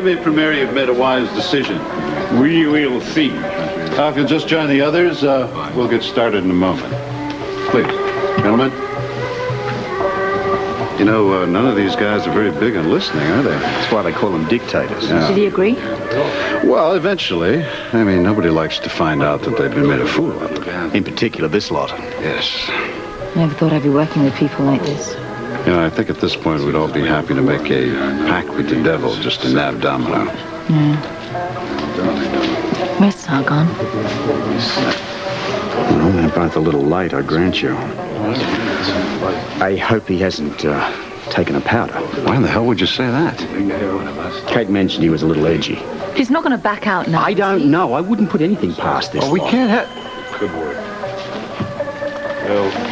believe me, Premier, you've made a wise decision. We will see. If you'll just join the others, we'll get started in a moment. Please, gentlemen. You know, none of these guys are very big on listening, are they? That's why they call them dictators. Yeah. Did he agree? Well, eventually. I mean, nobody likes to find out that they've been made a fool of. In particular, this lot. Yes. Never thought I'd be working with people like this. You know, I think at this point we'd all be happy to make a pact with the devil just to nab Domino. Yeah. Where's Sargon? Well, about the little light, I grant you. I hope he hasn't taken a powder. Why in the hell would you say that? Kate mentioned he was a little edgy. He's not going to back out now. I don't know. I wouldn't put anything past this. Oh, we can't have... Good work.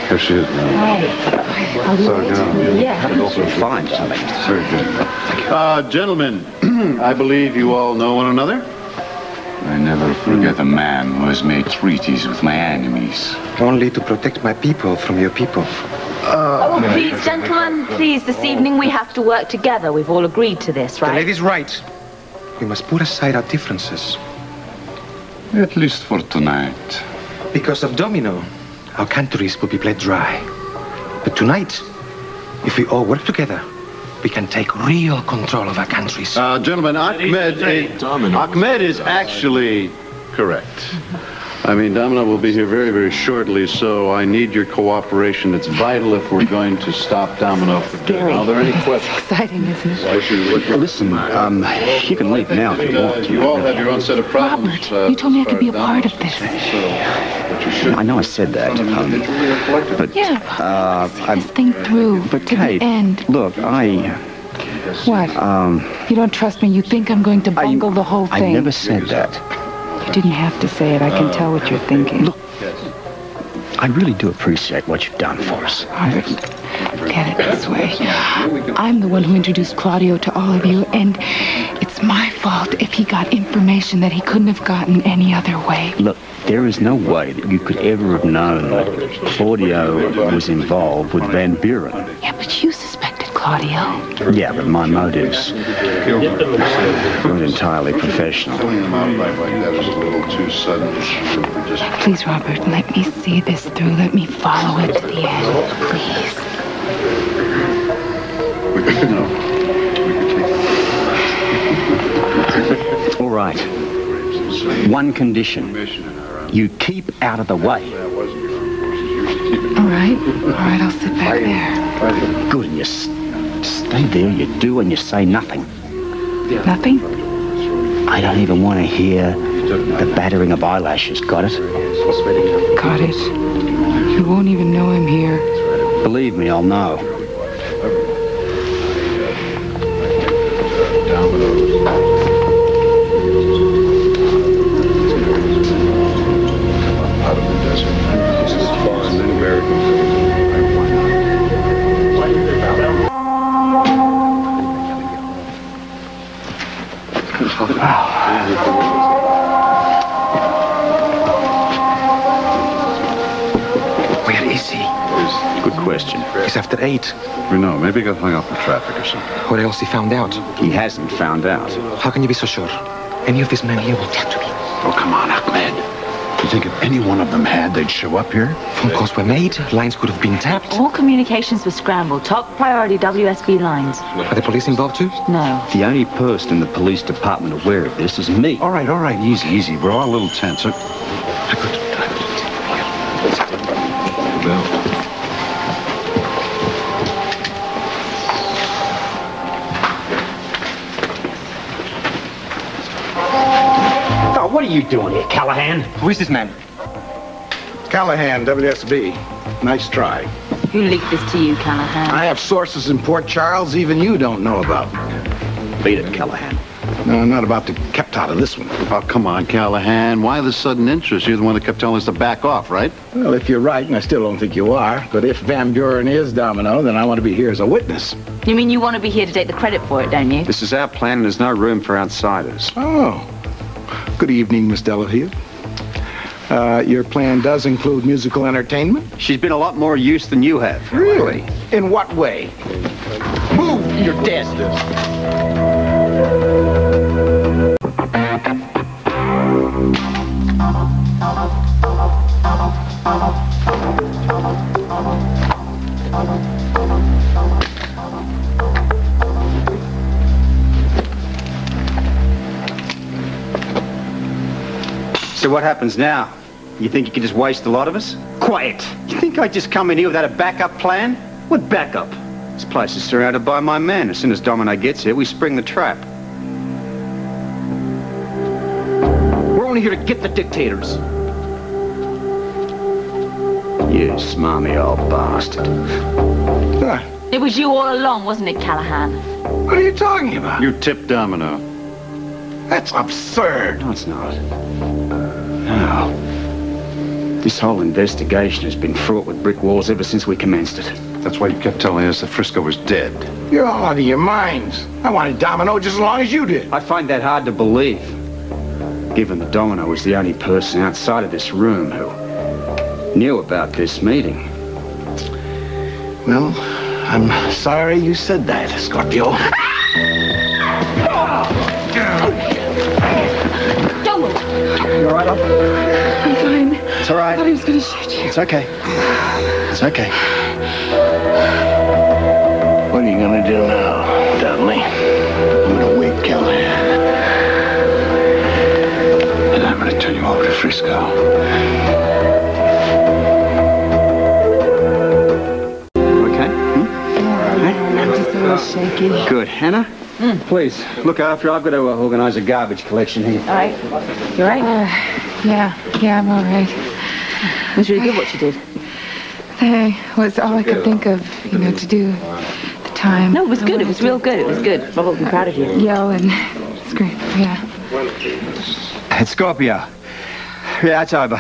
Here she is now. Yeah. Fine. Very good. Gentlemen, I believe you all know one another. I never forget a man who has made treaties with my enemies. Only to protect my people from your people. Oh, please, gentlemen, please, this evening we have to work together. We've all agreed to this, right? The lady's right. We must put aside our differences. At least for tonight. Because of Domino, our countries will be bled dry. But tonight, if we all work together, we can take real control of our countries. Gentlemen, Ahmed is actually correct. I mean, Domino will be here very, very shortly, so I need your cooperation. It's vital if we're going to stop Domino from Scary. Are there any questions? It's exciting, isn't it? Why should we Listen, you can leave now if you want. You all have your own set of problems. Robert, you told me I could be a part of this. I know I said that, but Yeah, see this thing through but to Kate, the end. look, What? You don't trust me? You think I'm going to bungle the whole thing? I never said that. You didn't have to say it. I can tell what you're thinking. Look, I really do appreciate what you've done for us. Robert, get it this way. I'm the one who introduced Claudio to all of you, and it's my fault if he got information that he couldn't have gotten any other way. Look, there is no way that you could ever have known that Claudio was involved with Van Buren. Yeah, but you suspected Claudio. Yeah, but my motives weren't entirely professional. Throwing them out right like that is a little too sudden. Please, Robert, let me see this through. Let me follow it to the end, please. All right. One condition. You keep out of the way. All right, I'll sit back there. Good, and you stay there, you do, and you say nothing. Nothing? I don't even want to hear the battering of eyelashes. Got it? Got it. You won't even know I'm here. Believe me, I'll know. Where is he? Good question. He's after 8. We know. Maybe he got hung up in traffic or something. What else he found out? He hasn't found out. How can you be so sure? Any of these men here will tell to me. Oh, come on, Ahmed. You think if any one of them had, they'd show up here? Phone calls were made. Lines could have been tapped. All communications were scrambled. Top priority WSB lines. Are the police involved too? No. The only person in the police department aware of this is me. All right. Easy. We're all a little tense. What are you doing here, Callahan? Who is this man? Callahan, WSB. Nice try. Who leaked this to you, Callahan? I have sources in Port Charles even you don't know about. Beat it, Callahan. No, I'm not about to kept out of this one. Oh, come on, Callahan. Why the sudden interest? You're the one that kept telling us to back off, right? Well, if you're right, and I still don't think you are, but if Van Buren is Domino, then I want to be here as a witness. You mean you want to be here to take the credit for it, don't you? This is our plan and there's no room for outsiders. Oh. Good evening, Miss Delafield. Your plan does include musical entertainment? She's been a lot more use than you have. Really? In what way? Move! You're dead. So what happens now? You think you can just waste a lot of us? Quiet! You think I'd just come in here without a backup plan? What backup? This place is surrounded by my men. As soon as Domino gets here, we spring the trap. We're only here to get the dictators. You smarmy old bastard. It was you all along, wasn't it, Callahan? What are you talking about? You tipped Domino. That's absurd. No, it's not. No. This whole investigation has been fraught with brick walls ever since we commenced it. That's why you kept telling us that Frisco was dead. You're all out of your minds. I wanted Domino just as long as you did. I find that hard to believe, given that Domino was the only person outside of this room who knew about this meeting. Well, I'm sorry you said that, Scorpio. Don't move. You all right, love? I'm fine. It's all right. I thought he was going to shoot you. It's okay. It's okay. What are you gonna do now, Dudley? I'm gonna wake Callahan. And I'm gonna turn you over to Frisco. Okay? I'm just a little shaky. Good. Hannah? Please, look after. I've got to organize a garbage collection here. All right. You all right? Yeah, I'm all right. It was really good what you did. That was all I could think of, to do at the time. No, it was good. It was real good. It was good. I've always been proud of you. Yell and scream, yeah. It's Scorpio. Yeah, it's over.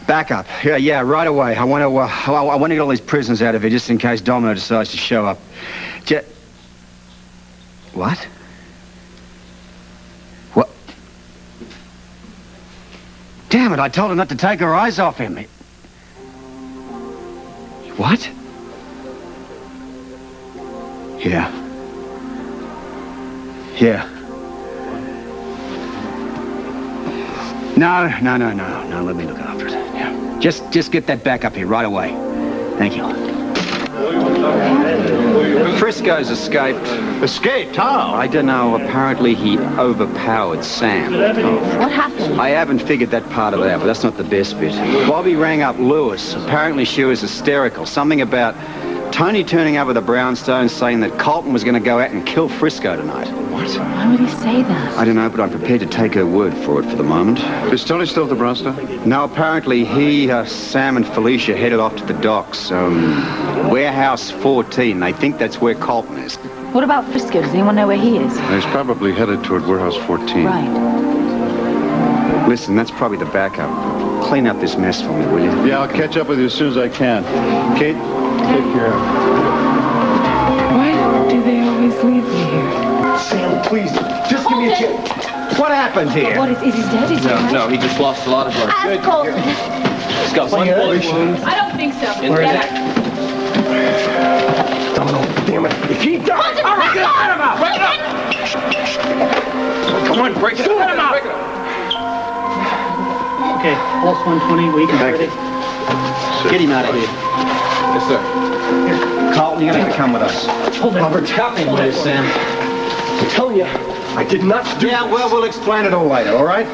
Back up. Yeah, right away. I want to get all these prisoners out of here just in case Domino decides to show up. What? What? Damn it, I told her not to take her eyes off him. What? Yeah. No, let me look after it. Yeah. Just get that back up here right away. Thank you. Frisco's escaped. Escaped? How? I don't know. Apparently he overpowered Sam. What happened? I haven't figured that part of it out, but that's not the best bit. Bobby rang up Lewis. Apparently she was hysterical. Something about Tony turning up with a brownstone saying that Colton was going to go out and kill Frisco tonight. What? Why would he say that? I don't know, but I'm prepared to take her word for it for the moment. Is Tony still at the brownstone? No, apparently he, Sam and Felicia headed off to the docks. Warehouse 14. They think that's where Colton is. What about Frisco? Does anyone know where he is? He's probably headed toward Warehouse 14. Right. Listen, that's probably the backup. Clean up this mess for me, will you? Yeah, I'll catch up with you as soon as I can. Kate, take care of it. Why do they always leave me here? Sam, please, just give me a chance. What happened here? What, is he dead? Is he right? No, he just lost a lot of blood. Ask Colton. He's got one bullet wound. I don't think so. In the neck. Domino, damn it. If he dies, All right, get him out. Break it up! Come on, break it up. Let him out. Break it up. Okay, pulse 120, weak and ready. Get him out of here. Yes, sir. Carlton, you're going to have to come with us. Hold it. Robert, Got me with this, Sam. I'm telling you, I did not do Yeah, well, we'll explain it all later, all right?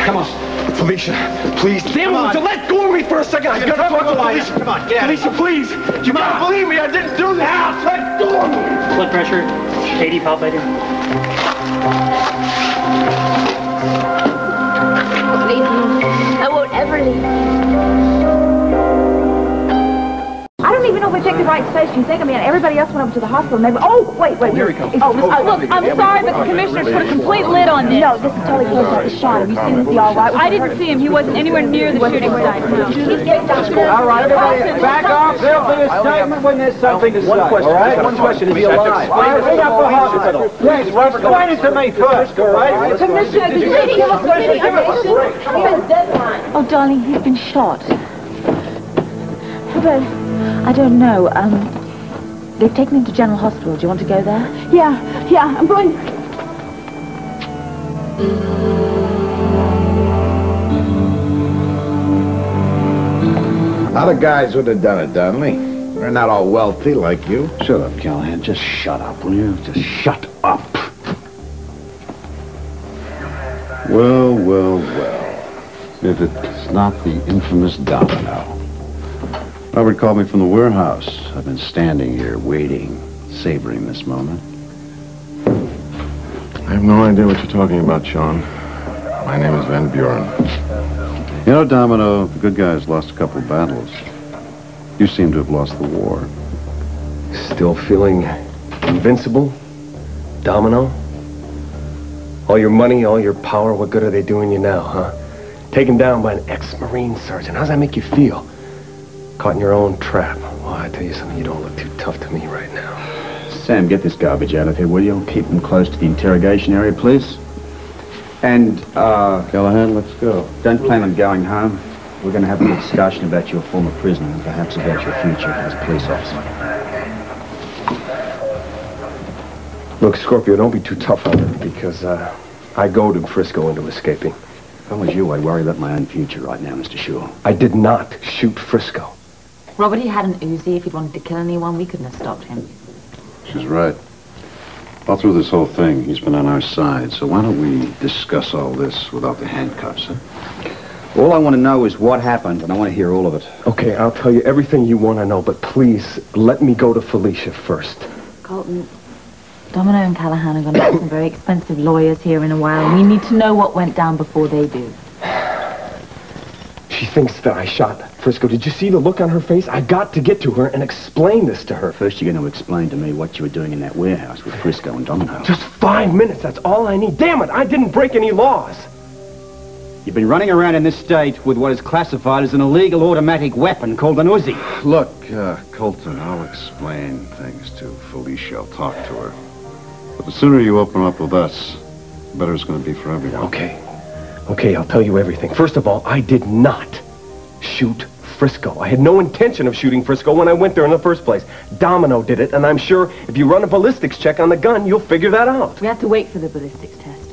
Come on. Felicia, please. Damn it, let go of me for a second. I gotta talk to Felicia. Come on, get out of Felicia, please. You gotta believe me, I didn't do that. Let go of me. Blood pressure, 80 palpating. Leave me. I won't ever leave. I don't even know if we picked the right station. You think, I mean, everybody else went over to the hospital. Maybe. Oh, wait. Here he comes. Oh, look, I'm sorry, but the commissioner's put a complete lid on this. No, this is totally close out the shot. Have you seen him? Is he all right? I didn't see him. He wasn't anywhere near the shooting site. No. He's getting down. All right, everybody, back off. There'll be a statement when there's something to say. One question. All right? One question. Is he alive? All right, bring up the hospital. Please, Robert, explain it to me first, all right? Commissioner, did you give us any information? Oh, darling, he's been shot. How about... I don't know. They've taken him to General Hospital. Do you want to go there? Yeah, I'm going. Other guys would have done it, Dudley. They're not all wealthy like you. Shut up, Callahan. Just shut up, will you? Just shut up. Well, well, well. If it's not the infamous Domino. Robert called me from the warehouse. I've been standing here waiting, savoring this moment. I have no idea what you're talking about, Sean. My name is Van Buren. You know, Domino, the good guys lost a couple of battles. You seem to have lost the war. Still feeling invincible? Domino? All your money, all your power, what good are they doing you now, huh? Taken down by an ex-Marine sergeant. How does that make you feel? Caught in your own trap. Well, I tell you something, you don't look too tough to me right now. Sam, get this garbage out of here, will you? Keep them close to the interrogation area, please. And, Callahan, let's go. Don't plan on going home. We're going to have a discussion about your former prisoner and perhaps about your future as a police officer. Look, Scorpio, don't be too tough on her, because, I goaded Frisco into escaping. If I was you, I'd worry about my own future right now, Mr. Shaw. I did not shoot Frisco. Robert, he had an Uzi. If he'd wanted to kill anyone, we couldn't have stopped him. She's right. All through this whole thing, he's been on our side, so why don't we discuss all this without the handcuffs, huh? All I want to know is what happened, and I want to hear all of it. Okay, I'll tell you everything you want to know, but please, let me go to Felicia first. Colton, Domino and Callahan are going to have some very expensive lawyers here in a while, and we need to know what went down before they do. She thinks that I shot Frisco. Did you see the look on her face? I got to get to her and explain this to her. First, you're going to explain to me what you were doing in that warehouse with Frisco and Domino. Just 5 minutes, that's all I need. Damn it, I didn't break any laws. You've been running around in this state with what is classified as an illegal automatic weapon called an Uzi. Look, Colton, I'll explain things to Felicia. I'll talk to her. But the sooner you open up with us, the better it's going to be for everyone. Okay, I'll tell you everything. First of all, I did not shoot Frisco. I had no intention of shooting Frisco when I went there in the first place. Domino did it, and I'm sure if you run a ballistics check on the gun, you'll figure that out. We have to wait for the ballistics test.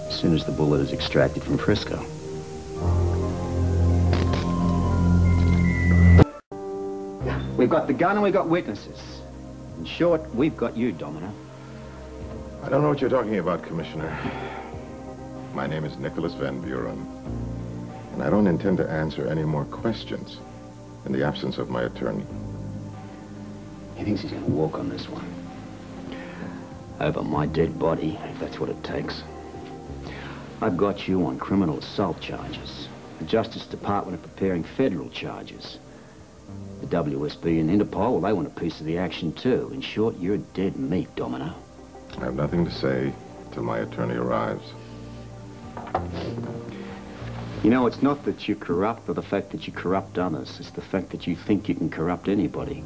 As soon as the bullet is extracted from Frisco. We've got the gun and we've got witnesses. In short, we've got you, Domino. I don't know what you're talking about, Commissioner. My name is Nicholas Van Buren, and I don't intend to answer any more questions in the absence of my attorney. He thinks he's going to walk on this one. Over my dead body, if that's what it takes. I've got you on criminal assault charges. The Justice Department are preparing federal charges. The WSB and Interpol, well, they want a piece of the action too. In short, you're dead meat, Domino. I have nothing to say till my attorney arrives. You know, it's not that you're corrupt or the fact that you corrupt others. It's the fact that you think you can corrupt anybody.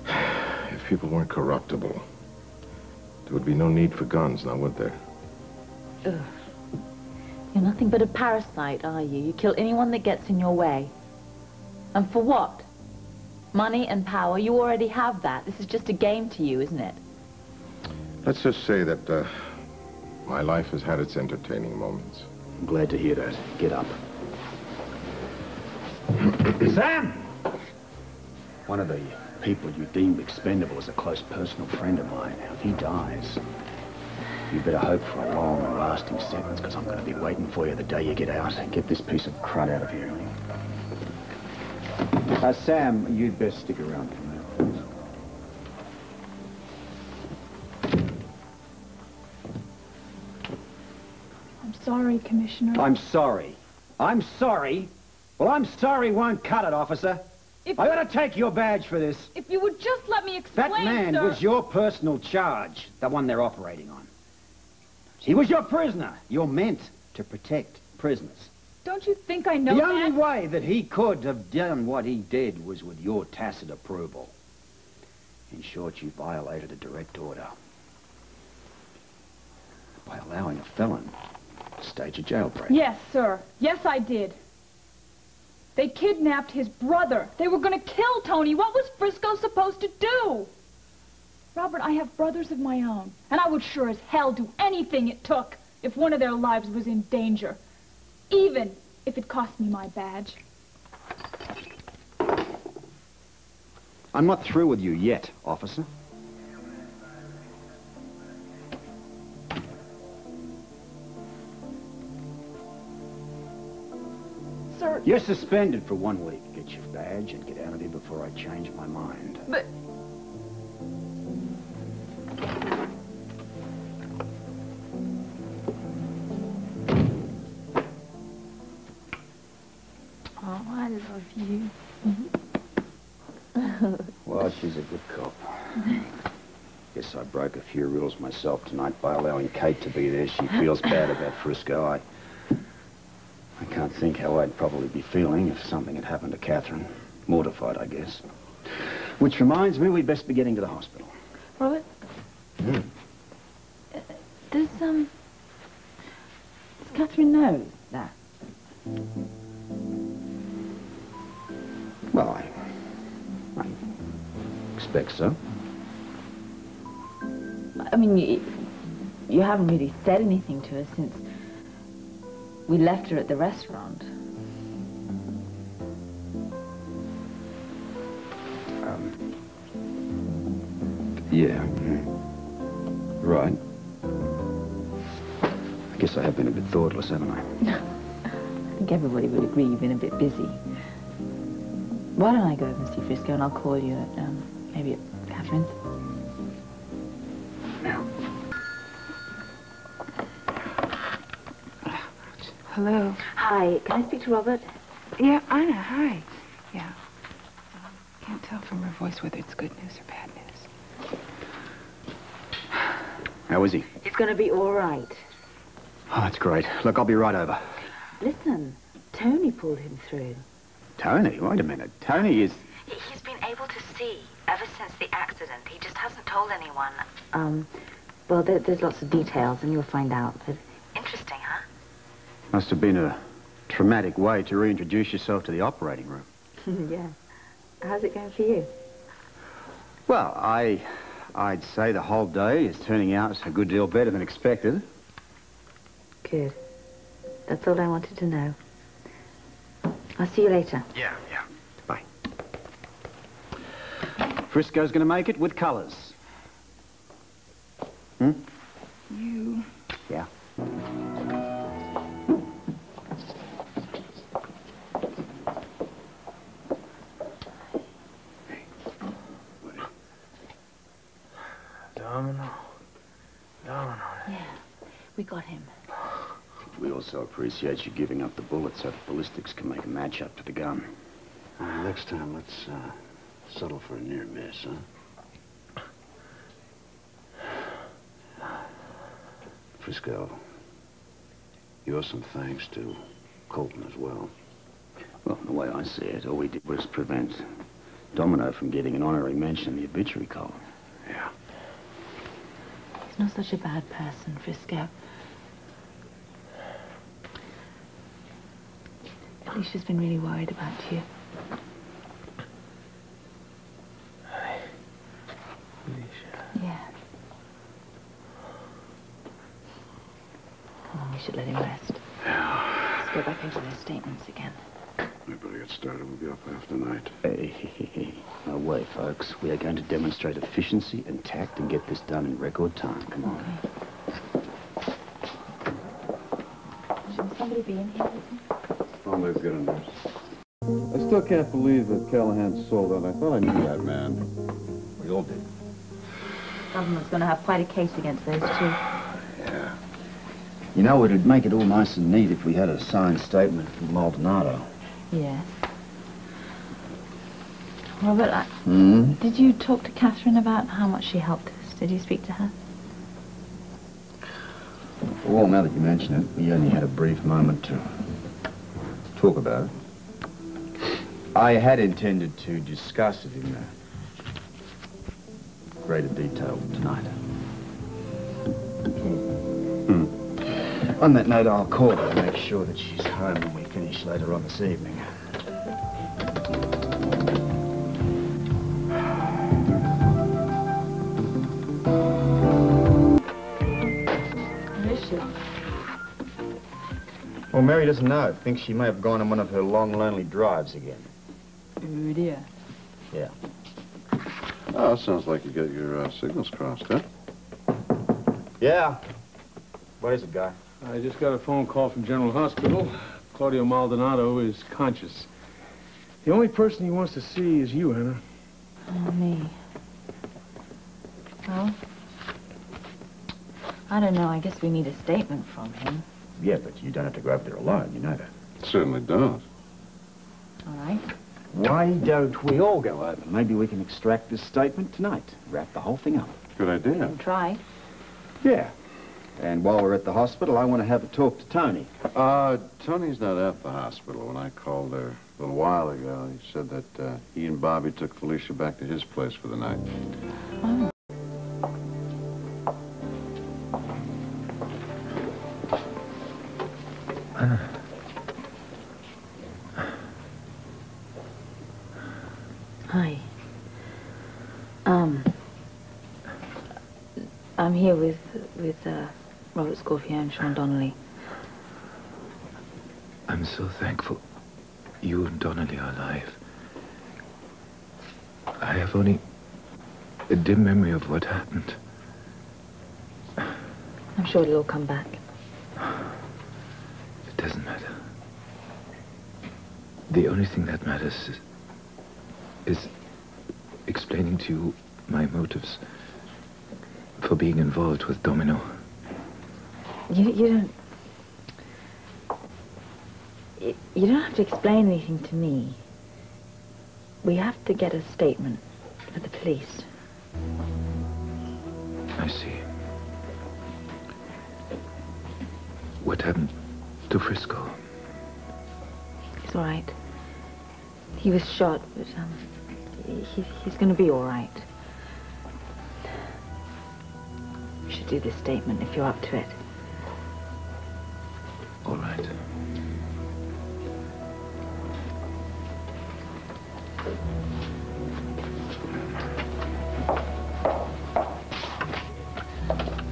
If people weren't corruptible, there would be no need for guns, now would there? Ugh. You're nothing but a parasite, are you? You kill anyone that gets in your way. And for what? Money and power? You already have that. This is just a game to you, isn't it? Let's just say that my life has had its entertaining moments. I'm glad to hear that. Get up. Sam! One of the people you deemed expendable is a close personal friend of mine. If he dies, you better hope for a long and lasting sentence, because I'm going to be waiting for you the day you get out. Get this piece of crud out of here. Sam, you'd best stick around for now, please. I'm sorry, Commissioner. I'm sorry. I'm sorry? Well, I'm sorry won't cut it, officer. I ought to take your badge for this. If you would just let me explain, That man sir. was your personal charge, the one they're operating on. He was your prisoner. You're meant to protect prisoners. Don't you think I know The that? only way that he could have done what he did was with your tacit approval. In short, you violated a direct order by allowing a felon to stage a jailbreak. Yes, sir. Yes, I did. They kidnapped his brother. They were going to kill Tony. What was Frisco supposed to do? Robert, I have brothers of my own, and I would sure as hell do anything it took if one of their lives was in danger, even if it cost me my badge. I'm not through with you yet, officer. You're suspended for 1 week. Get your badge and get out of here before I change my mind. But... Oh, I love you. Well, she's a good cop. Guess I broke a few rules myself tonight by allowing Kate to be there. She feels bad about Frisco. I can't think how I'd probably be feeling if something had happened to Catherine. Mortified, I guess. Which reminds me, we'd best be getting to the hospital. Robert? Does Catherine know that? Well, I expect so. I mean, you haven't really said anything to her since we left her at the restaurant. Yeah. Right. I guess I have been a bit thoughtless, haven't I? I think everybody would agree you've been a bit busy. Why don't I go over and see Frisco and I'll call you at, maybe at Catherine's? Hello. Hi, can I speak to Robert? Yeah, Anna, hi. Yeah. Can't tell from her voice whether it's good news or bad news. How is he? He's going to be all right. Oh, that's great. Look, I'll be right over. Listen, Tony pulled him through. Tony? Wait a minute. Tony is... He's been able to see ever since the accident. He just hasn't told anyone. Well, there's lots of details and you'll find out, but... Interesting, huh? Must have been a traumatic way to reintroduce yourself to the operating room. Yeah. How's it going for you? Well, I'd say the whole day is turning out a good deal better than expected. Good. That's all I wanted to know. I'll see you later. Yeah. Bye. Frisco's gonna make it with colours. You... Yeah. Domino. Yeah, we got him. We also appreciate you giving up the bullet so the ballistics can make a match up to the gun. Next time, let's settle for a near miss, huh? Frisco, you owe some thanks to Colton as well. Well, the way I see it, all we did was prevent Domino from getting an honorary mention in the obituary column. Yeah. He's not such a bad person, Frisco. Alicia's been really worried about you. Alicia. Yeah. Oh, we should let him rest. Yeah. Let's go back over those statements again. We better get started. We'll be up half the night. Hey, no way, folks. We are going to demonstrate efficiency and tact and get this done in record time. Come on. Okay. Shouldn't somebody be in here with him? Always get a nurse. I still can't believe that Callahan sold out. I thought I knew that man. We all did. Government's going to have quite a case against those two. Yeah. You know, it'd make it all nice and neat if we had a signed statement from Maldonado. Yes. Robert, did you talk to Catherine about how much she helped us? Did you speak to her? Well, now that you mention it, we only had a brief moment to talk about it. I had intended to discuss it in greater detail tonight. On that note, I'll call her and make sure that she's home when we finish later on this evening. Well, Mary doesn't know. Thinks she may have gone on one of her long, lonely drives again. Oh, dear. Yeah. Oh, sounds like you got your signals crossed, huh? Yeah. What is it, Guy? I just got a phone call from General Hospital. Claudio Maldonado is conscious. The only person he wants to see is you, Anna. Oh, me. Well, I don't know. I guess we need a statement from him. Yeah, but you don't have to go over there alone, you know that. Certainly don't. All right. Why don't we all go over? Maybe we can extract this statement tonight. Wrap the whole thing up. Good idea. We'll try. Yeah. And while we're at the hospital, I want to have a talk to Tony. Tony's not at the hospital. When I called there a little while ago, he said that he and Bobby took Felicia back to his place for the night. Oh. Hi. I'm here with Robert Scorpio and Sean Donnelly. I'm so thankful you and Donnelly are alive. I have only a dim memory of what happened. I'm sure it'll all come back. It doesn't matter. The only thing that matters is explaining to you my motives for being involved with Domino. You don't have to explain anything to me. We have to get a statement for the police. I see. What happened to Frisco? He's all right. He was shot, but he's going to be all right. We should do this statement if you're up to it. All right.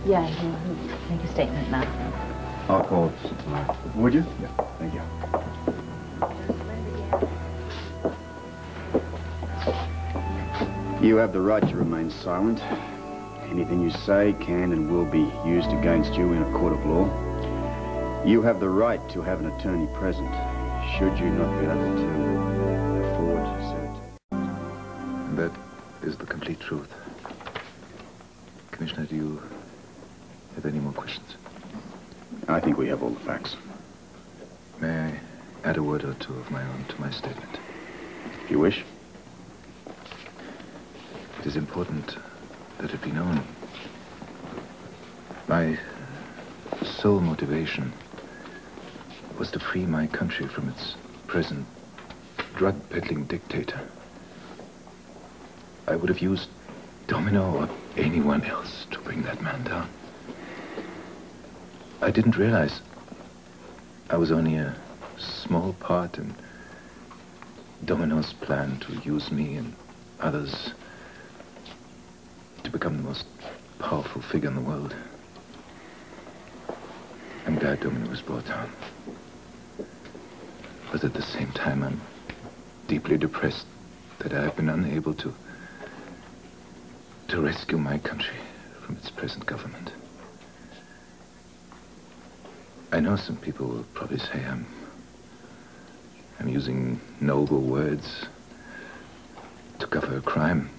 Yeah, he'll make a statement now. I'll call. Would you? Yeah, thank you. You have the right to remain silent. Anything you say can and will be used against you in a court of law. You have the right to have an attorney present, should you not be able to afford to. And that is the complete truth. Commissioner, do you have any more questions? I think we have all the facts. May I add a word or two of my own to my statement? If you wish. It is important that it be known. My sole motivation was to free my country from its present drug-peddling dictator. I would have used Domino or anyone else to bring that man down. I didn't realize I was only a small part in Domino's plan to use me and others to become the most powerful figure in the world. I'm glad Domino was brought down. But at the same time, I'm deeply depressed that I have been unable to rescue my country from its present government. I know some people will probably say I'm using noble words to cover a crime.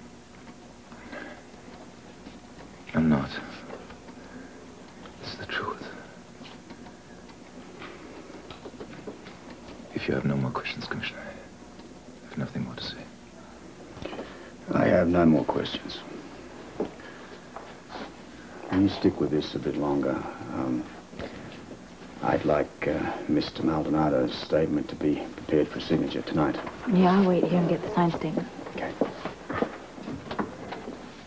I'm not. It's the truth. If you have no more questions, Commissioner, I have nothing more to say. I have no more questions. Can you stick with this a bit longer? I'd like Mr. Maldonado's statement to be prepared for signature tonight. Yeah, I'll wait here and get the signed statement. Okay.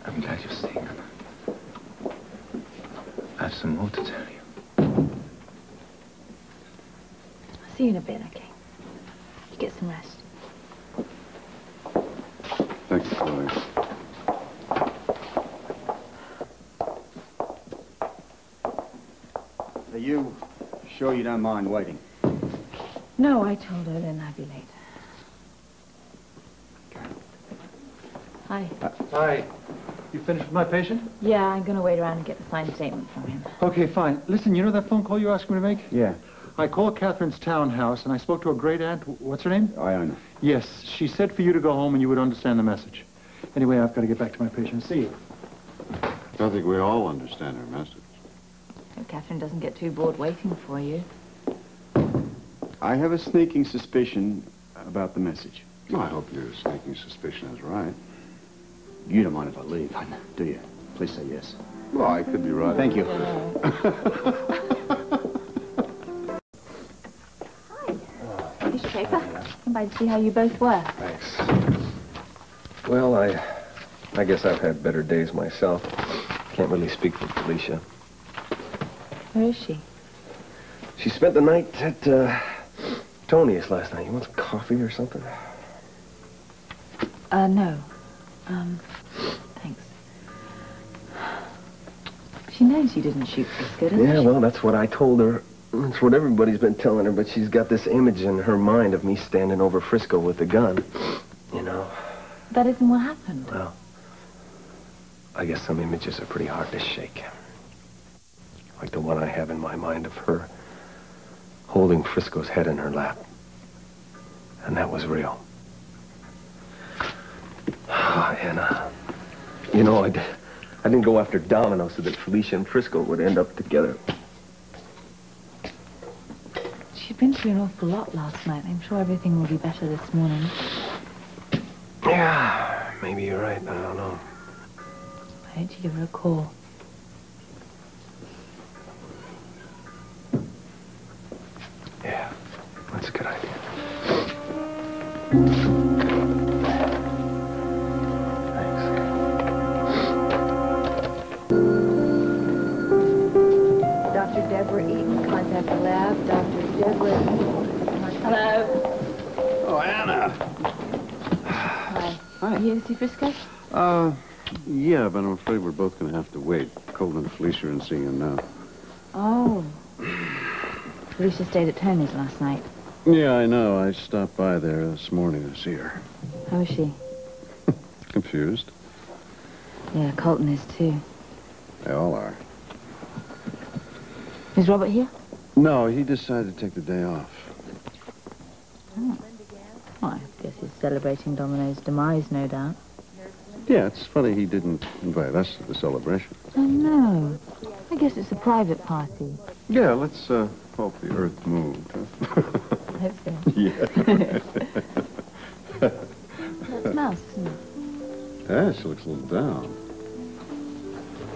I'm glad you're staying, Anna. I have some more to tell you. I'll see you in a bit, okay? You get some rest. Thank you, Chloe. Are you sure you don't mind waiting? No, I told her then I'd be late. Hi. Hi. You finished with my patient? Yeah, I'm going to wait around and get the signed statement from him. Okay, fine. Listen, you know that phone call you asked me to make? Yeah. I called Catherine's townhouse, and I spoke to her great-aunt. What's her name? Iona. Yes, she said for you to go home and you would understand the message. Anyway, I've got to get back to my patient. See you. I think we all understand her message. Hope Catherine doesn't get too bored waiting for you. I have a sneaking suspicion about the message. Well, I hope your sneaking suspicion is right. You don't mind if I leave, do you? Please say yes. Well, I could be right. Thank you. Here's your paper. Come by to see how you both were. Thanks. Well, I guess I've had better days myself. Can't really speak for Felicia. Where is she? She spent the night at Tony's last night. You want some coffee or something? No. Thanks. She knows you didn't shoot Frisco, doesn't she? Yeah, well, that's what I told her. That's what everybody's been telling her, but she's got this image in her mind of me standing over Frisco with a gun. You know? That isn't what happened. Well, I guess some images are pretty hard to shake. Like the one I have in my mind of her holding Frisco's head in her lap. And that was real. And, you know, I didn't go after Domino so that Felicia and Frisco would end up together. She'd been through an awful lot last night. I'm sure everything will be better this morning. Yeah, maybe you're right. I don't know. Why don't you give her a call? Yeah, that's a good idea. Dr. Deborah Eaton, contact the lab. Dr. Deborah Eaton. Hello. Oh, Anna. Hi. Hi. You here to see Frisco? Yeah, but I'm afraid we're both going to have to wait. Colton and Felicia and seeing him now. Oh. Felicia stayed at Tony's last night. Yeah, I know. I stopped by there this morning to see her. How is she? Confused. Yeah, Colton is too. They all are. Is Robert here? No, he decided to take the day off. Oh. Well, I guess he's celebrating Domino's demise, no doubt. Yeah, it's funny he didn't invite us to the celebration. Oh, no. I guess it's a private party. Yeah, let's hope the earth moved. Huh? I hope so. Yeah. That smells, doesn't it? Yeah, she looks a little down.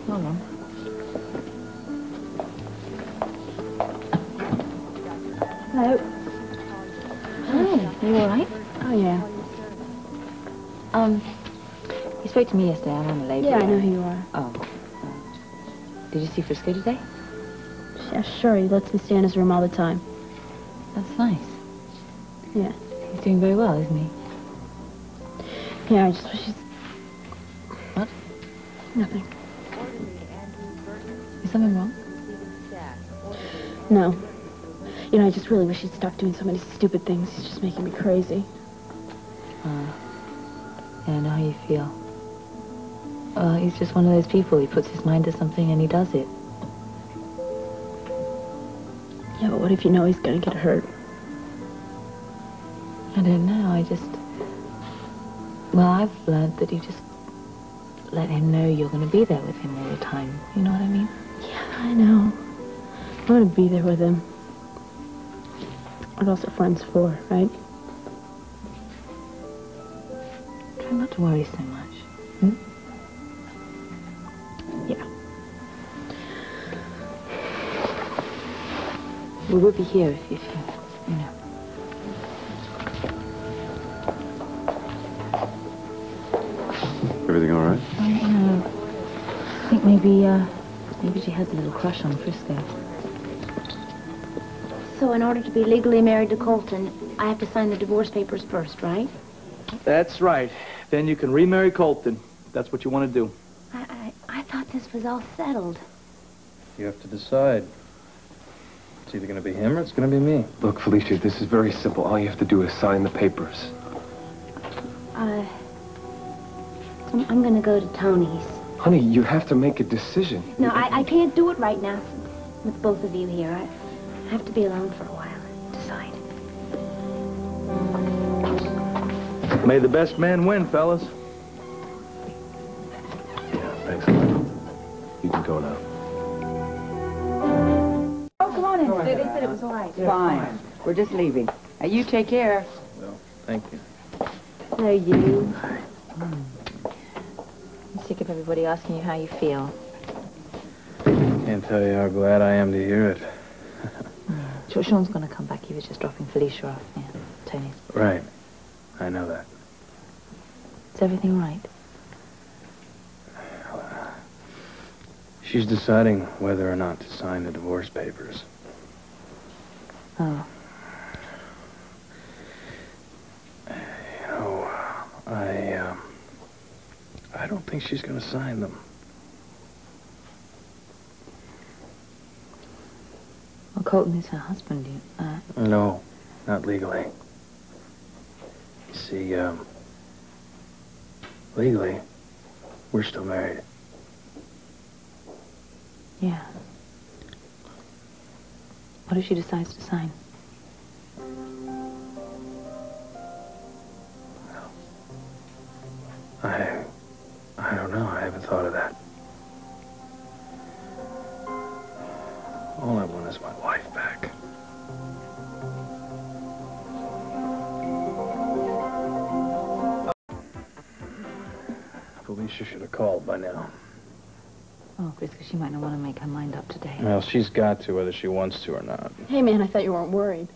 Hold on. Hello. Hi, you all right? Oh, yeah. You spoke to me yesterday. I'm on the Lavery. Yeah, I know who you are. Oh. Did you see Frisco today? Yeah, sure. He lets me stay in his room all the time. That's nice. Yeah. He's doing very well, isn't he? Yeah, I just wish he's... What? Nothing. Is something wrong? No. You know, I just really wish he'd stop doing so many stupid things. He's just making me crazy. Yeah, I know how you feel. He's just one of those people. He puts his mind to something and he does it. Yeah, but what if you know he's gonna get hurt? I don't know. Well, I've learned that you just let him know you're going to be there with him all the time. You know what I mean? Yeah, I know. I want to be there with him. What else are friends for, right? Try not to worry so much. Hmm? Yeah. We will be here if you know. Everything all right? I don't know. I think maybe she has a little crush on Frisco. So in order to be legally married to Colton, I have to sign the divorce papers first, right? That's right. Then you can remarry Colton. That's what you want to do. I thought this was all settled. You have to decide. It's either going to be him or it's going to be me. Look, Felicia, this is very simple. All you have to do is sign the papers. I'm gonna go to Tony's. Honey, you have to make a decision. No, I can't do it right now with both of you here. I have to be alone for a while and decide. May the best man win, fellas. Yeah, thanks a lot. You can go now. Oh, come on in. They said it was all right. Fine. We're just leaving. You take care. Well, thank you. Hello, you. I'm sick of everybody asking you how you feel. Can't tell you how glad I am to hear it. Sure, Sean's going to come back. He was just dropping Felicia off. Yeah, Tony's. Right. I know that. Is everything right? She's deciding whether or not to sign the divorce papers. Oh. You know, I don't think she's going to sign them. Well, Colton is her husband. No, not legally. You see, legally, we're still married. Yeah. What if she decides to sign? I don't know. I haven't thought of that. All I want is my wife back. Felicia should have called by now. Oh, Chris, because she might not want to make her mind up today. Well, she's got to, whether she wants to or not. Hey, man, I thought you weren't worried.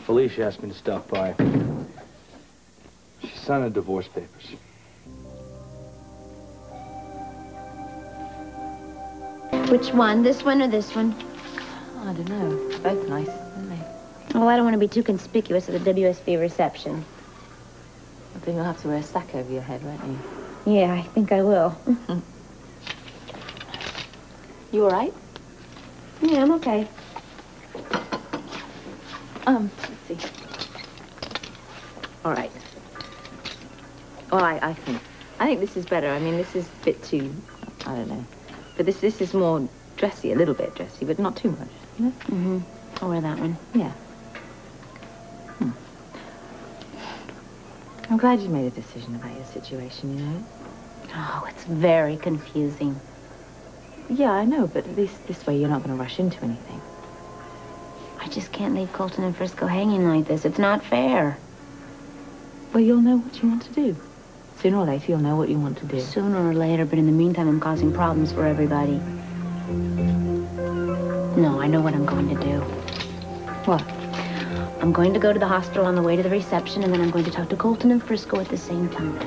Felicia asked me to stop by. She signed the divorce papers. Which one? This one or this one? Oh, I don't know. Both nice, aren't they? Oh, I don't want to be too conspicuous at the WSB reception. I think you'll have to wear a sack over your head, won't you? Yeah, I think I will. You all right? Yeah, I'm okay. Let's see. All right. Well, I think this is better. I mean, this is a bit too, I don't know. But this is more dressy, a little bit dressy, but not too much, you know? Mm-hmm. I'll wear that one. Yeah. I'm glad you made a decision about your situation, you know? Oh, it's very confusing. Yeah, I know, but at least this way you're not going to rush into anything. I just can't leave Colton and Frisco hanging like this. It's not fair. Well, you'll know what you want to do. Sooner or later, you'll know what you want to do. Sooner or later, but in the meantime, I'm causing problems for everybody. No, I know what I'm going to do. What? I'm going to go to the hospital on the way to the reception, and then I'm going to talk to Colton and Frisco at the same time.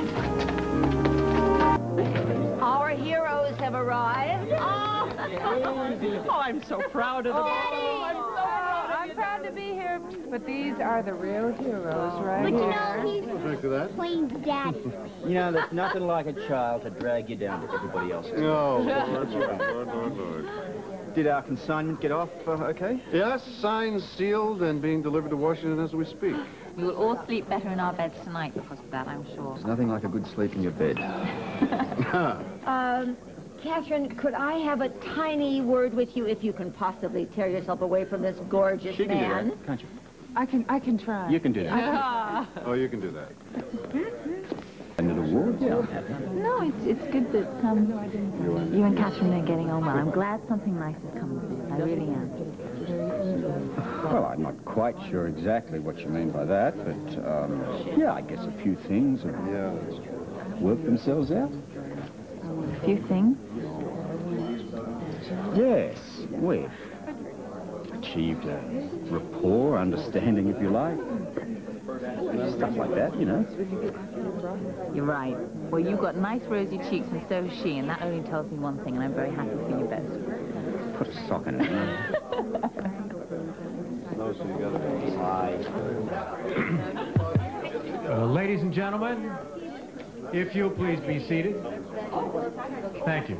Our heroes have arrived. Oh, I'm so proud of them. I'm proud to be here, but these are the real heroes right But you here. know, he's playing daddy. You know, there's nothing like a child to drag you down with everybody else. No, Lord. Did our consignment get off okay? Yes, signed, sealed, and being delivered to Washington as we speak. We will all sleep better in our beds tonight because of that, I'm sure. There's nothing like a good sleep in your bed. Catherine, could I have a tiny word with you if you can possibly tear yourself away from this gorgeous She can man? do that, can't you? I can try. You can do that. Oh, you can do that. End of the war? Yeah, I'm happy. No, it's good that you and Catherine are getting on well. I'm glad something nice is coming to you. I really am. Well, I'm not quite sure exactly what you mean by that, but, yeah, I guess a few things have worked themselves out. A few things. Yes, we've achieved a rapport, understanding, if you like. Stuff like that, you know. You're right. Well, you've got nice rosy cheeks, and so has she, and that only tells me one thing, and I'm very happy for you both. Put a sock in it. Ladies and gentlemen, if you'll please be seated. Thank you.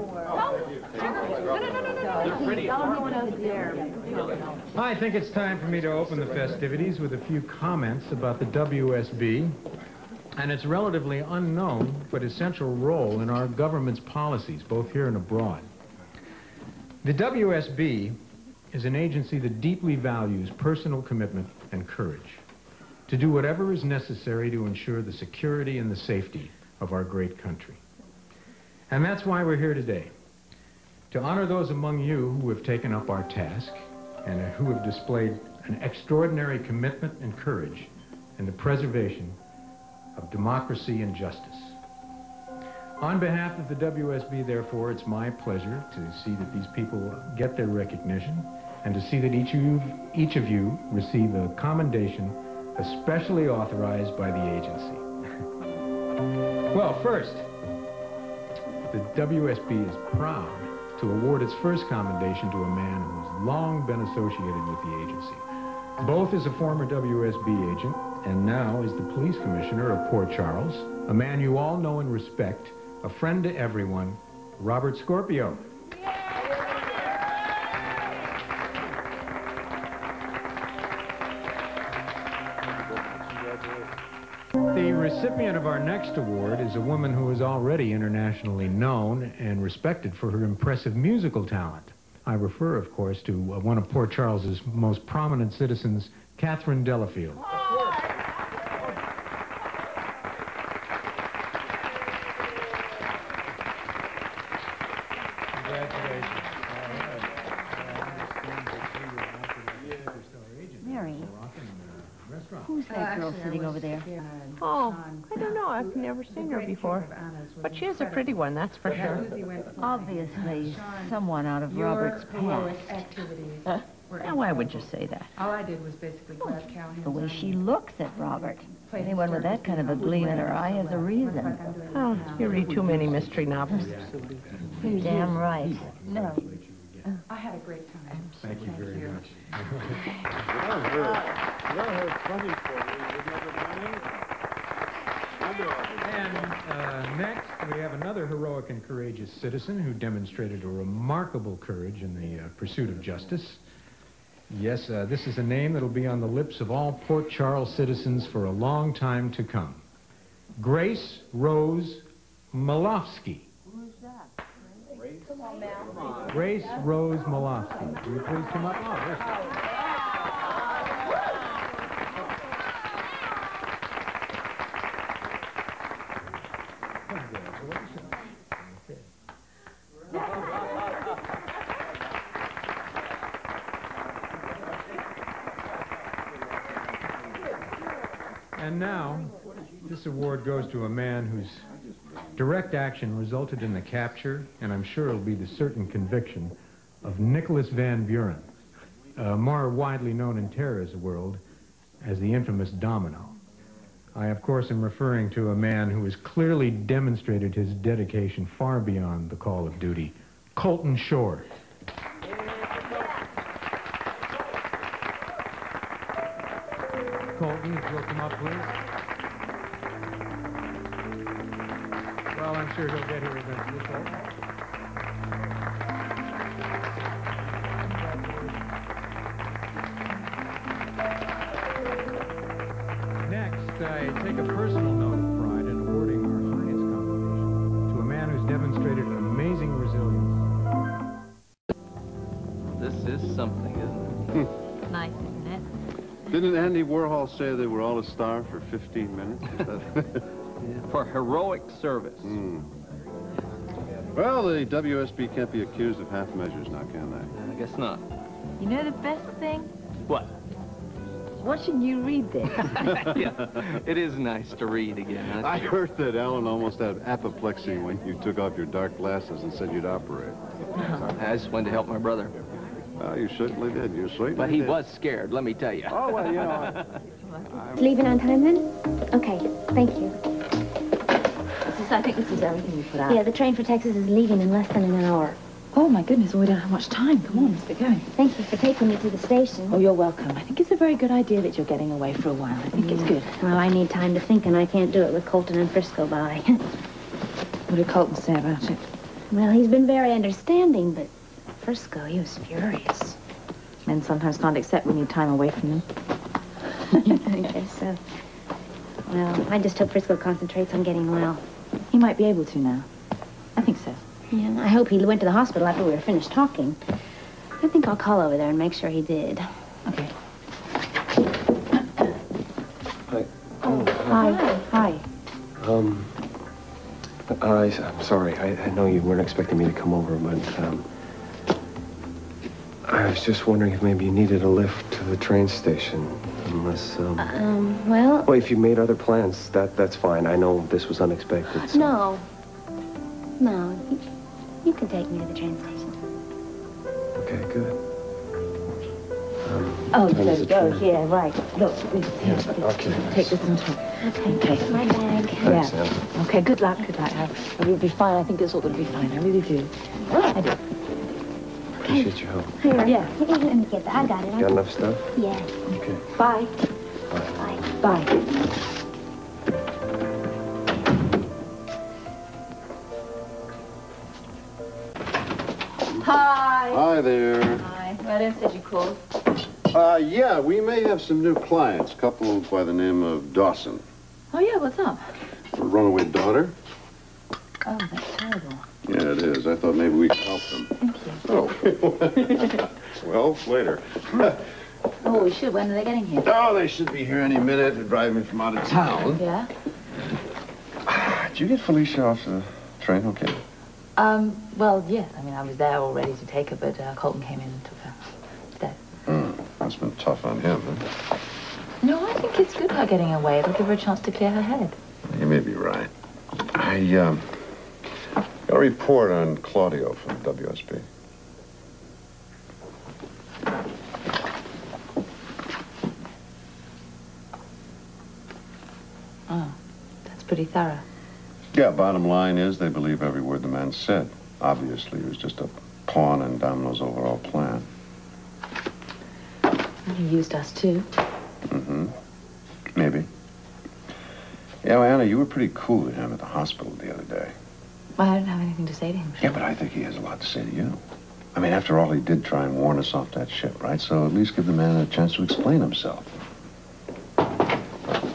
I think it's time for me to open the festivities with a few comments about the WSB and its relatively unknown but essential role in our government's policies, both here and abroad. The WSB is an agency that deeply values personal commitment and courage to do whatever is necessary to ensure the security and the safety of our great country. And that's why we're here today, to honor those among you who have taken up our task and who have displayed an extraordinary commitment and courage in the preservation of democracy and justice. On behalf of the WSB, therefore, it's my pleasure to see that these people get their recognition and to see that each of you receive a commendation especially authorized by the agency. Well, first, the WSB is proud to award its first commendation to a man who has long been associated with the agency. Both is a former WSB agent and now is the police commissioner of Port Charles, a man you all know and respect, a friend to everyone, Robert Scorpio. The recipient of our next award is a woman who is already internationally known and respected for her impressive musical talent. I refer, of course, to one of Port Charles's most prominent citizens, Catherine Delafield. Who's that girl sitting over there? Oh, I don't know. I've never seen her before. But she is a pretty one, that's for sure. Obviously, someone out of Robert's past. Now, why would you say that? All I did was basically grab Callahan's The way she looks at Robert. Anyone with that kind of a gleam in her eye has a reason. Oh, you read too many mystery novels. Damn right. No. I had a great time. Thank you very much. And next, we have another heroic and courageous citizen who demonstrated a remarkable courage in the pursuit of justice. Yes, this is a name that'll be on the lips of all Port Charles citizens for a long time to come. Grace Rose Malofsky. Who's that? Come on, Mal. Grace Rose Malofsky. Will you please come up? Oh, there's... And now, this award goes to a man whose direct action resulted in the capture, and I'm sure it'll be the certain conviction, of Nicholas Van Buren, more widely known in terrorist world as the infamous Domino. I, of course, am referring to a man who has clearly demonstrated his dedication far beyond the call of duty, Colton Shore. Colton, if you'll come up, please. Well, I'm sure he'll get here eventually, Colton. Next, I take a personal note of pride in awarding our highest commendation to a man who's demonstrated an amazing resilience. This is something, isn't it? Nice, isn't it? Didn't Andy Warhol say they were all a star for 15 minutes? For heroic service. Well, the WSB can't be accused of half measures now, can they? I guess not. You know the best thing? What? Watching you read this. Yeah, it is nice to read again. I heard that Alan almost had apoplexy when you took off your dark glasses and said you'd operate. I just wanted to help my brother. Well, you certainly did. You certainly But he did. was scared, let me tell you. Oh, well, you know. Leaving on time then? Okay, thank you. I think this is everything we put out. Yeah, the train for Texas is leaving in less than an hour. Oh, my goodness. Well, we don't have much time. Come on, let's get going. Thank you for taking me to the station. Oh, you're welcome. I think it's a very good idea that you're getting away for a while. I think it's good. Well, I need time to think, and I can't do it with Colton and Frisco by. What did Colton say about it? Well, he's been very understanding, but Frisco, he was furious. Men sometimes can't accept we need time away from them. I guess so. Well, I just hope Frisco concentrates on getting well. He might be able to now. I think so. Yeah, I hope he went to the hospital after we were finished talking. I think I'll call over there and make sure he did. Okay. Hi. Hi. Hi. I'm sorry. I know you weren't expecting me to come over, but, I was just wondering if maybe you needed a lift to the train station, unless, Well... Well, if you made other plans, that's fine. I know this was unexpected, so... No. No, you can take me to the train station. Okay, good. Oh, time there is we the go. train? Yeah, right. Look, Okay. take this on top. Okay. My bag. Thanks, Yeah. Anna. Okay, good luck. Good luck. We'll be fine. I think it's all going to be fine. I really do. I do. Appreciate your help. Here. Yeah. Let me get that. I got it. Got enough stuff? Yeah. Okay. Bye. Bye. Bye. Hi. Hi there. Hi. Madam said you called. Yeah, we may have some new clients. A couple by the name of Dawson. Oh, yeah, what's up? A runaway daughter. Oh, that's terrible. Yeah, it is. I thought maybe we could help them. Thank you. Oh. Well, later. Oh, we should. When are they getting here? Oh, they should be here any minute. They're driving from out of town. Yeah? Did you get Felicia off the train okay? Well, yes. I mean, I was there all ready to take her, but Colton came in and took her instead. That's been tough on him, huh? No, I think it's good her getting away. It'll give her a chance to clear her head. You may be right. I, got a report on Claudio from WSB. Oh, that's pretty thorough. Yeah, bottom line is they believe every word the man said. Obviously, he was just a pawn in Domino's overall plan. He used us, too. Mm-hmm. Maybe. Yeah, well, Anna, you were pretty cool to him at the hospital the other day. Well, I don't have anything to say to him. Yeah, but I think he has a lot to say to you. I mean, after all, he did try and warn us off that ship, right? So at least give the man a chance to explain himself.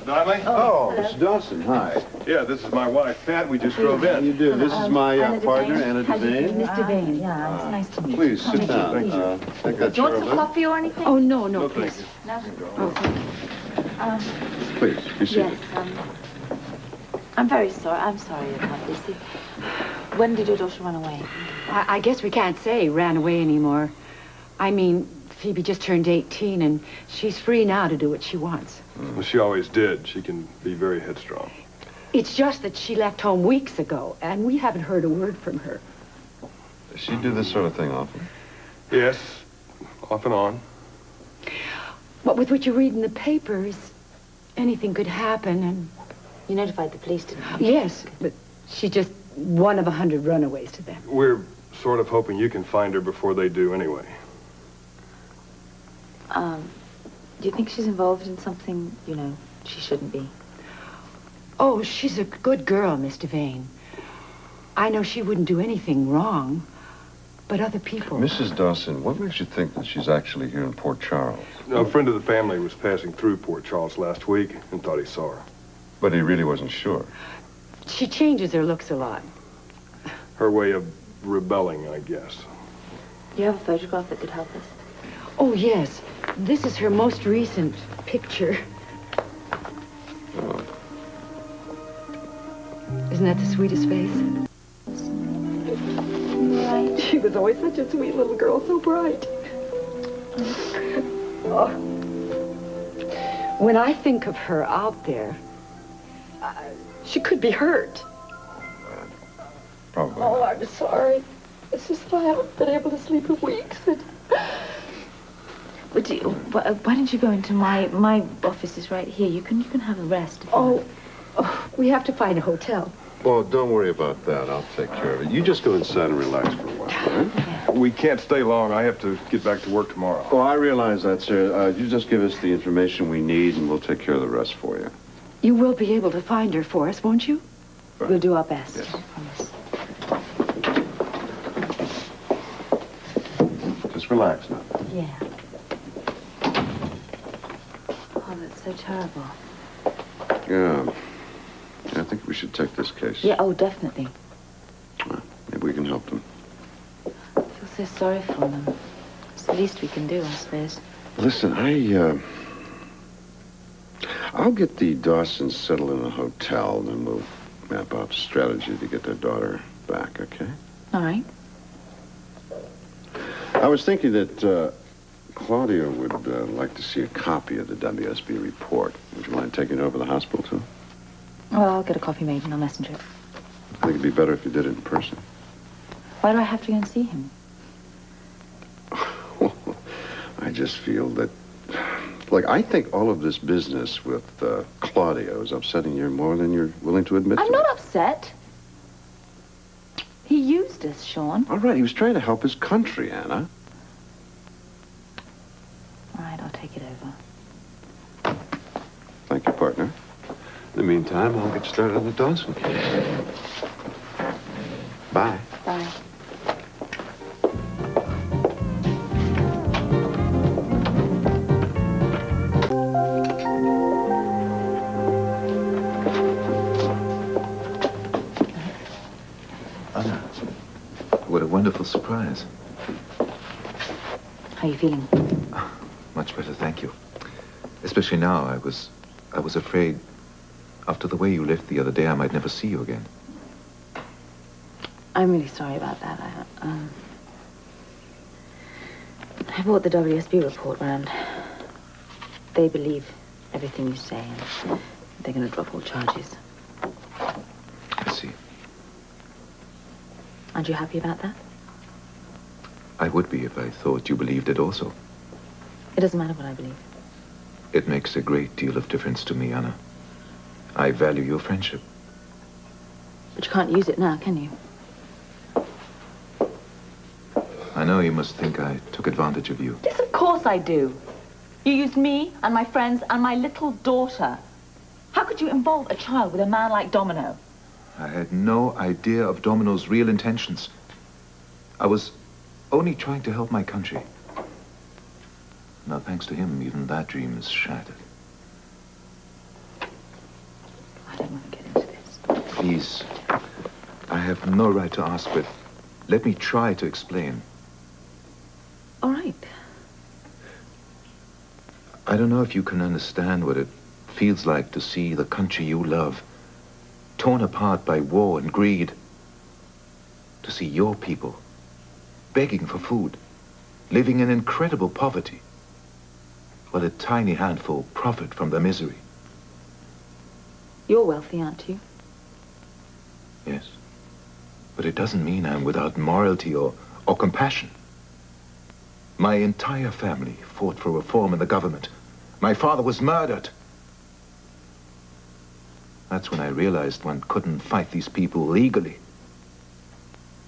Darling? Oh, Mr. Dawson, hi. Yeah, this is my wife, Pat. We just drove in. You do. This is my partner, Anna How do you do? Devane. Miss Devane. Yeah, it's nice to meet you. Please, Come sit in. down. Thank you. Take that Do you chair want some over. coffee or anything? Oh, no, No, please. thank you. No? Oh, thank you. Please, be seated. Yes, I'm very sorry. I'm sorry about this. When did your daughter run away? I guess we can't say ran away anymore. I mean, Phoebe just turned 18, and she's free now to do what she wants. Well, she always did. She can be very headstrong. It's just that she left home weeks ago, and we haven't heard a word from her. Does she do this sort of thing often? Yes, off and on. But with what you read in the papers, anything could happen, and... You notified the police, didn't you? Yes, but she's just one of 100 runaways to them. We're sort of hoping you can find her before they do anyway. Do you think she's involved in something, you know, she shouldn't be? Oh, she's a good girl, Miss Devane. I know she wouldn't do anything wrong, but other people... Mrs. Dawson, what makes you think that she's actually here in Port Charles? A friend of the family was passing through Port Charles last week and thought he saw her. But he really wasn't sure. She changes her looks a lot. Her way of rebelling, I guess. Do you have a photograph that could help us? Oh, yes. This is her most recent picture. Oh. Isn't that the sweetest face? Right. She was always such a sweet little girl, so bright. Oh. When I think of her out there, she could be hurt. Probably. Oh, I'm sorry. It's just that I haven't been able to sleep in weeks. Why don't you go into my office is right here. You can have a rest. Oh, we have to find a hotel. Well, don't worry about that. I'll take care of it. You just go inside and relax for a while, all right? We can't stay long. I have to get back to work tomorrow. Oh, I realize that, sir. You just give us the information we need, and we'll take care of the rest for you. You will be able to find her for us, won't you? Right. We'll do our best. Yes. I promise. Just relax now. Yeah. Oh, that's so terrible. Yeah. I think we should take this case. Yeah, oh, definitely. Maybe we can help them. I feel so sorry for them. It's the least we can do, I suppose. Listen, I'll get the Dawsons settled in a hotel, then we'll map out a strategy to get their daughter back, okay? All right. I was thinking that Claudia would like to see a copy of the WSB report. Would you mind taking it over to the hospital, too? Well, I'll get a copy made and I'll messenger it. I think it'd be better if you did it in person. Why do I have to go and see him? I just feel that... Look, I think all of this business with Claudia is upsetting you more than you're willing to admit. I'm not upset. He used us, Sean. All right, he was trying to help his country, Anna. All right, I'll take it over. Thank you, partner. In the meantime, I'll get started on the Dawson case. Bye. Bye. Anna, what a wonderful surprise. How are you feeling? Much better, thank you. Especially now, I was afraid, after the way you left the other day, I might never see you again. I'm really sorry about that. I brought the WSB report round. They believe everything you say, and they're going to drop all charges. I see. Aren't you happy about that? I would be if I thought you believed it also. It doesn't matter what I believe. It makes a great deal of difference to me, Anna. I value your friendship. But you can't use it now, can you? I know you must think I took advantage of you. Yes, of course I do. You used me and my friends and my little daughter. How could you involve a child with a man like Domino? I had no idea of Domino's real intentions. I was only trying to help my country. Now, thanks to him, even that dream is shattered. I don't want to get into this. Please, I have no right to ask, but let me try to explain. All right. I don't know if you can understand what it feels like to see the country you love torn apart by war and greed. To see your people begging for food, living in incredible poverty, while a tiny handful profit from their misery. You're wealthy, aren't you? Yes. But it doesn't mean I'm without morality or compassion. My entire family fought for reform in the government. My father was murdered. That's when I realized one couldn't fight these people legally.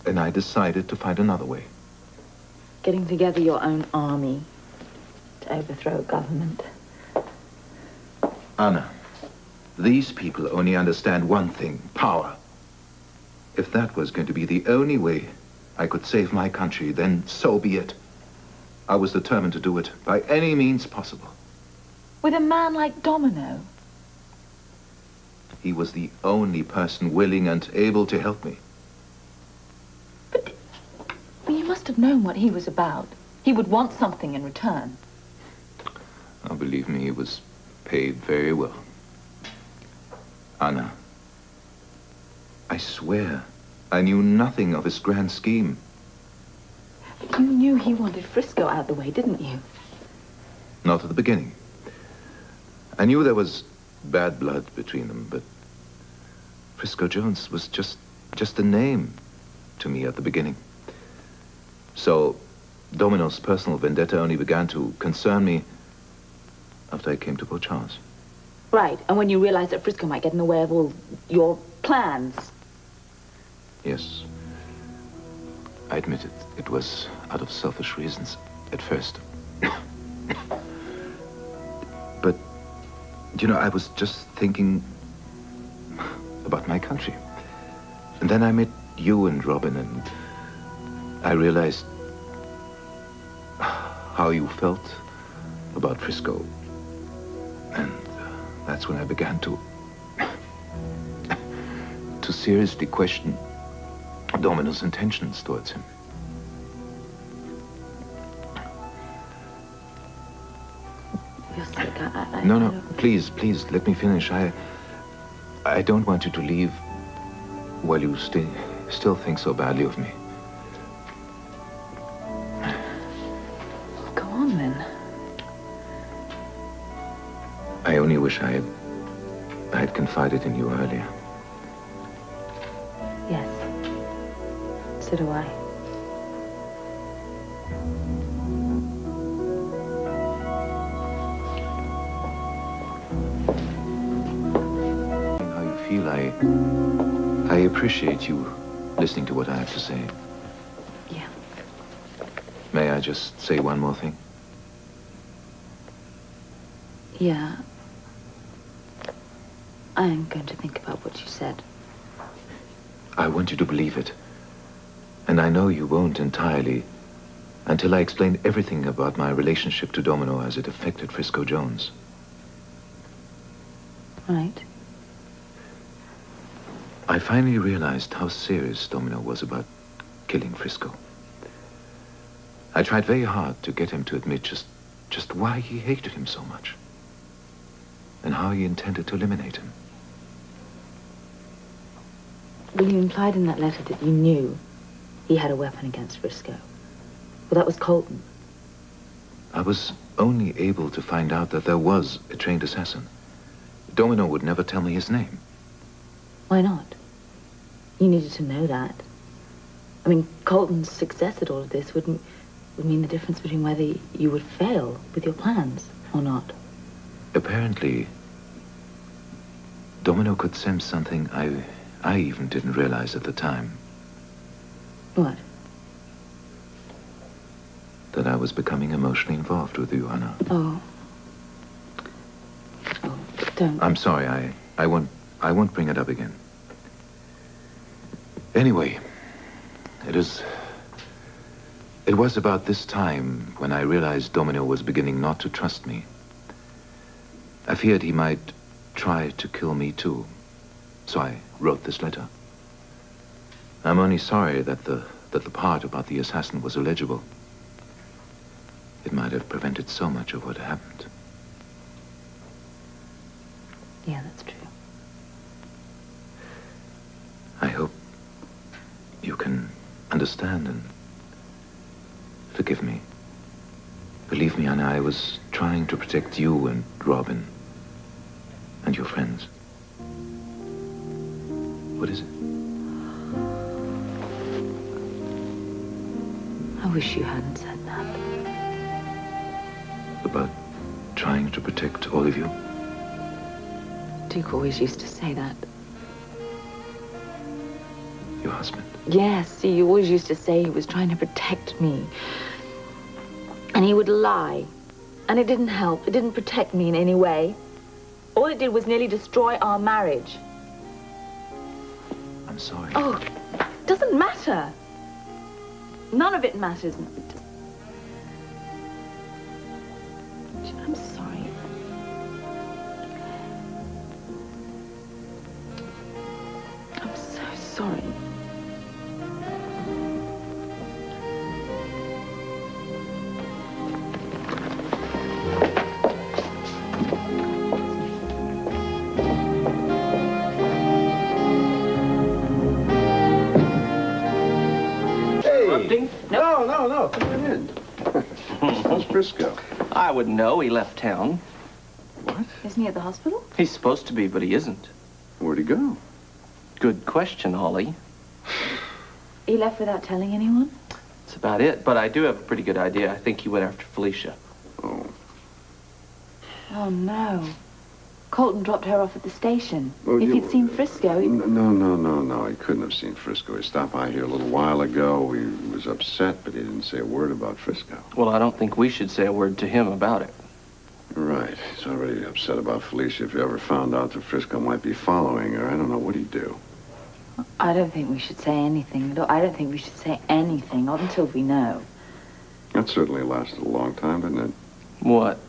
And I decided to find another way. Getting together your own army to overthrow a government. Anna, these people only understand one thing, power. If that was going to be the only way I could save my country, then so be it. I was determined to do it by any means possible. With a man like Domino? He was the only person willing and able to help me. But you must have known what he was about. He would want something in return. Oh, believe me, he was paid very well. Anna, I swear, I knew nothing of his grand scheme. But you knew he wanted Frisco out of the way, didn't you? Not at the beginning. I knew there was bad blood between them, but Frisco Jones was just a name to me at the beginning. So Domino's personal vendetta only began to concern me after I came to Port Charles. Right, and when you realized that Frisco might get in the way of all your plans. Yes. I admit it. It was out of selfish reasons at first. But, you know, I was just thinking about my country. And then I met you and Robin, and I realized how you felt about Frisco. And that's when I began to seriously question Domino's intentions towards him. You're sick. No, please, let me finish. I don't want you to leave while you still think so badly of me. Go on, then. I only wish I had confided in you earlier. Yes. So do I. How you feel, I appreciate you listening to what I have to say. Yeah. May I just say one more thing? Yeah. I am going to think about what you said. I want you to believe it. And I know you won't entirely until I explain everything about my relationship to Domino as it affected Frisco Jones. Right. I finally realized how serious Domino was about killing Frisco. I tried very hard to get him to admit just why he hated him so much and how he intended to eliminate him. Well, you implied in that letter that you knew he had a weapon against Frisco. Well, that was Colton. I was only able to find out that there was a trained assassin. Domino would never tell me his name. Why not? You needed to know that. I mean, Colton's success at all of this would mean the difference between whether you would fail with your plans or not. Apparently, Domino could sense something I even didn't realize at the time. What? That I was becoming emotionally involved with you, Anna. Oh. Oh, don't. I'm sorry, I won't bring it up again. Anyway, it was about this time when I realized Domino was beginning not to trust me. I feared he might try to kill me too, so I wrote this letter. I'm only sorry that the part about the assassin was illegible. It might have prevented so much of what happened. Yeah, that's true. I hope you can understand and forgive me. Believe me, Anna, I was trying to protect you and Robin and your friends. What is it? I wish you hadn't said that. About trying to protect all of you? Duke always used to say that. Your husband? Yes, he always used to say he was trying to protect me. And he would lie. And it didn't help. It didn't protect me in any way. All it did was nearly destroy our marriage. I'm sorry. Oh, doesn't matter. None of it matters. I'm sorry. I'm so sorry. No, come on in. How's Frisco? I wouldn't know. He left town. What? Isn't he at the hospital? He's supposed to be, but he isn't. Where'd he go? Good question, Holly. He left without telling anyone? That's about it, but I do have a pretty good idea. I think he went after Felicia. Oh. Oh, no. Colton dropped her off at the station. Well, if he'd seen Frisco, he... No. He couldn't have seen Frisco. He stopped by here a little while ago. He was upset, but he didn't say a word about Frisco. Well, I don't think we should say a word to him about it. Right. He's already upset about Felicia. If you ever found out that Frisco might be following her, I don't know what he'd do. I don't think we should say anything. Look, I don't think we should say anything, not until we know. That certainly lasted a long time, didn't it? What?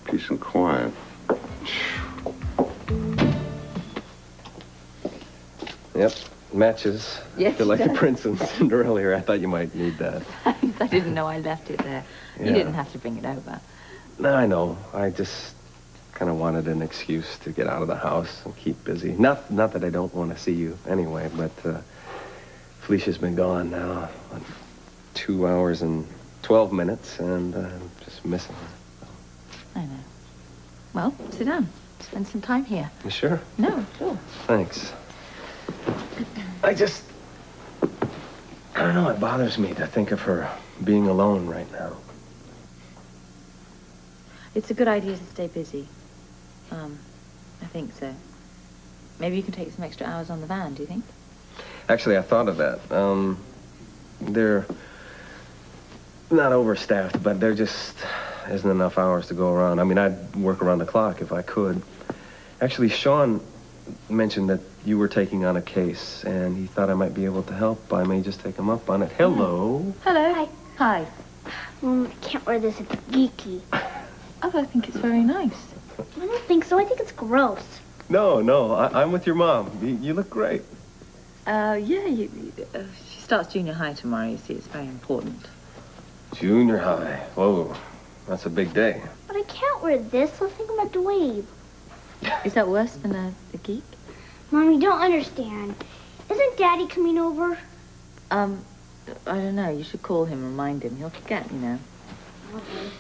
Peace and quiet. Yep, matches. Yes, Feel like it the does. Prince and Cinderella here. I thought you might need that. I didn't know I left it there. You Yeah. didn't have to bring it over. No, I know. I just kind of wanted an excuse to get out of the house and keep busy. Not that I don't want to see you anyway, but Felicia's been gone now 2 hours and 12 minutes, and I'm just missing her. I know. Well, sit down. Spend some time here. You sure? No, sure. Thanks. I don't know, it bothers me to think of her being alone right now. It's a good idea to stay busy. I think so. Maybe you can take some extra hours on the van, do you think? Actually, I thought of that. They're not overstaffed, but there just isn't enough hours to go around. I mean, I'd work around the clock if I could. Actually, Sean mentioned that you were taking on a case, and he thought I might be able to help. I may just take him up on it. Hello. Hello. Hi. Hi. I can't wear this. It's geeky. Oh, I think it's very nice. I don't think so. I think it's gross. No, I'm with your mom. You look great. Yeah, she starts junior high tomorrow, you see. It's very important. Junior high. Whoa, that's a big day. But I can't wear this. I'll think I'm a dweeb. Is that worse than a geek? Mom, you don't understand. Isn't Daddy coming over? I don't know. You should call him, remind him. He'll forget, you know. Okay.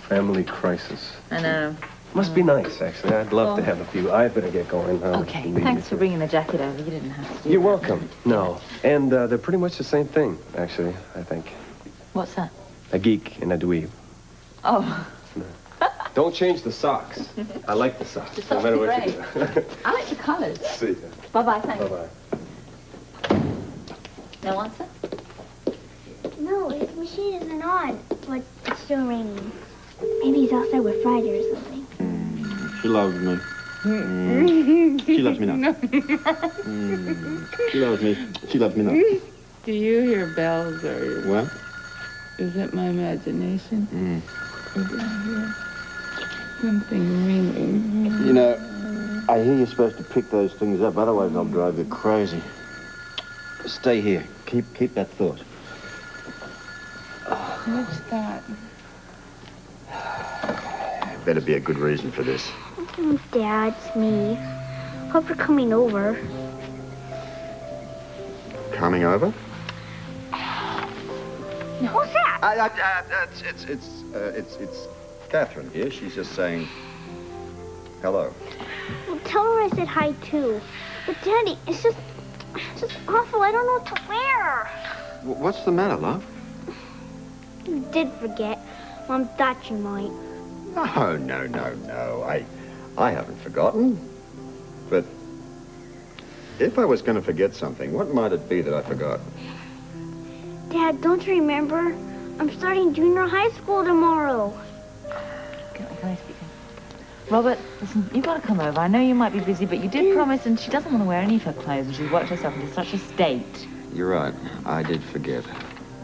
Family crisis. I know. Must be nice, actually. I'd love to have a few. I better get going now. Okay, thanks for bringing the jacket over. You didn't have to. You're welcome. No. And they're pretty much the same thing, actually, I think. What's that? A geek and a dweeb. Oh. Don't change the socks. I like the socks. The socks are great. I like the colours. See ya. Bye-bye, thanks. Bye-bye. No answer? No, his machine isn't on. But it's still raining. Maybe he's outside with Friday or something. She loves me. She loves me now. She loves me. She loves me now. Do you hear bells or... What? Is it my imagination? Or do I hear something ringing? You know, I hear you're supposed to pick those things up, otherwise I'll drive you crazy. Stay here. Keep that thought. What's that? Better be a good reason for this. Dad, it's me. Hope you're coming over. Coming over? Who's that? It's Catherine here. She's just saying hello. Well, tell her I said hi too. But Daddy, it's just awful. I don't know what to wear. What's the matter, love? You did forget. Mom thought you might. No. I haven't forgotten. But if I was going to forget something, what might it be that I forgot? Dad, don't you remember? I'm starting junior high school tomorrow. Can I speak? Robert, listen, you've got to come over. I know you might be busy, but you did promise, and she doesn't want to wear any of her clothes, and she's worked herself into such a state. You're right. I did forget.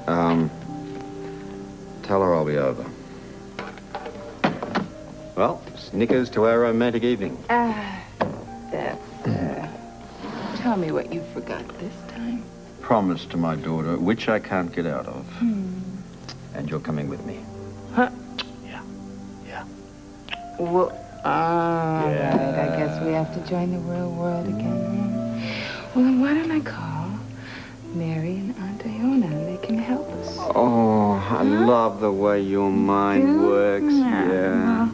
Tell her I'll be over. Well, Snickers to our romantic evening. There. Tell me what you forgot this time. Promise to my daughter, which I can't get out of. And you're coming with me. Huh? Yeah. Well, right. I guess we have to join the real world again, huh? Well, then why don't I call Mary and Aunt Iona, and they can help us. Oh, I love the way your mind works. Yeah.